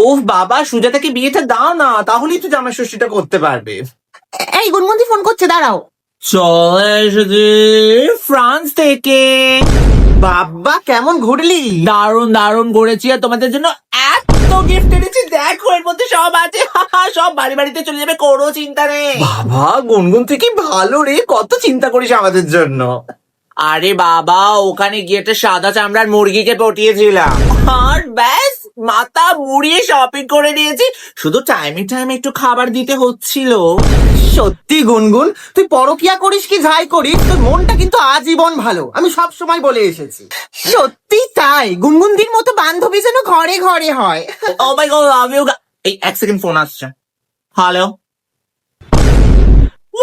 ওহ বাবা, সুজাতাকে বিয়েটা দাও না, তাহলেই তো জামাই ষষ্ঠীটা করতে পারবে। এই গুনগুনদি ফোন করছে, দাঁড়াও। চলে এসেছি ফ্রান্স থেকে। বাবা কেমন ঘুরলি? দারুণ দারুণ করেছি, আর তোমাদের জন্য এত গিফট এনেছি, দেখো এর মধ্যে সব আছে। সব বাড়ি বাড়িতে চলে যাবে, কোনো চিন্তা নেই। বাবা গুনগুন থেকে ভালো রে, কত চিন্তা করিস আমাদের জন্য। আরে বাবা, ওখানে গিয়ে একটা সাদা চামড়ার মুরগিকে পটিয়েছিলাম, আর ব্যাস মাথা মুড়িয়ে শপিং করে নিয়েছি। শুধু টাইমে টাইমে একটু খাবার দিতে হচ্ছিল। সত্যি গুনগুন, তুই পরকিয়া করিস কি যাই করিস, তোর মনটা কিন্তু আজীবন ভালো, আমি সব সময় বলে এসেছি। সত্যি তাই, গুনগুনদির মতো বান্ধবী যেন ঘরে ঘরে হয়। ও মাই গড, আমিও এই এক সেকেন্ড, ফোন আসছে। Hello.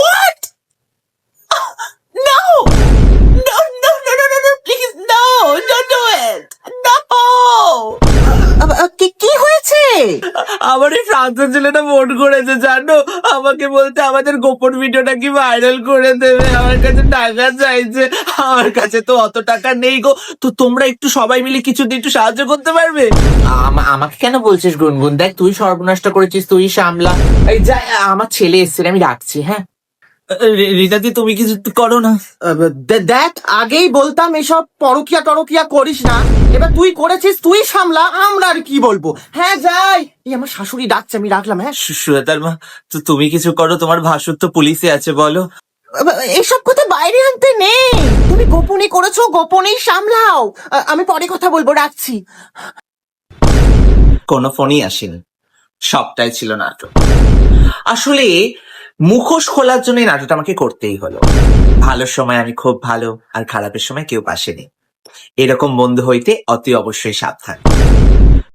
What? No! No, no, no, no, no, no, please, no! Don't do it! No! কি হয়েছে? আমার এই ফ্রান্সের ছেলেটা ফোন করেছে, জানো, আমাকে বলতে আমাদের গোপন ভিডিওটা কি ভাইরাল করে দেবে, আমার কাছে টাকা চাইছে। আমার কাছে তো অত টাকা নেই গো, তো তোমরা একটু সবাই মিলে কিছুদিন একটু সাহায্য করতে পারবে? আমাকে কেন বলছিস গুনগুন? দেখ, তুই সর্বনাশটা করেছিস, তুই সামলা। এই যা, আমার ছেলে এসছে, আমি রাখছি। হ্যাঁ রীতাদি, তুমি কিছু করো না। দেখ, আগেই বলতাম এসব পরকিয়া টরকিয়া করিস না, এবার তুই করেছিস, তুই সামলা, আমরা আর কি বলবো। হ্যাঁ যাই, এই আমার শাশুড়ি ডাকছে, আমি রাখলাম। হ্যাঁ, সুজাতার মা, তো তুমি কিছু করো, তোমার ভাসুর তো পুলিশে আছে, বলো। এসব কথা বাইরে আনতে নেই, তুমি গোপনে করেছো, গোপনেই সামলাও। আমি পরে কথা বলবো, রাখছি। কোনো ফোনই আসেনি, সবটাই ছিল নাটক। আসলে মুখোশ খোলার জন্য নাটকটা আমাকে করতেই হলো। ভালোর সময় আমি খুব ভালো, আর খারাপের সময় কেউ পাশে নেই। এরকম বন্ধু হইতে অতি অবশ্যই সাবধান।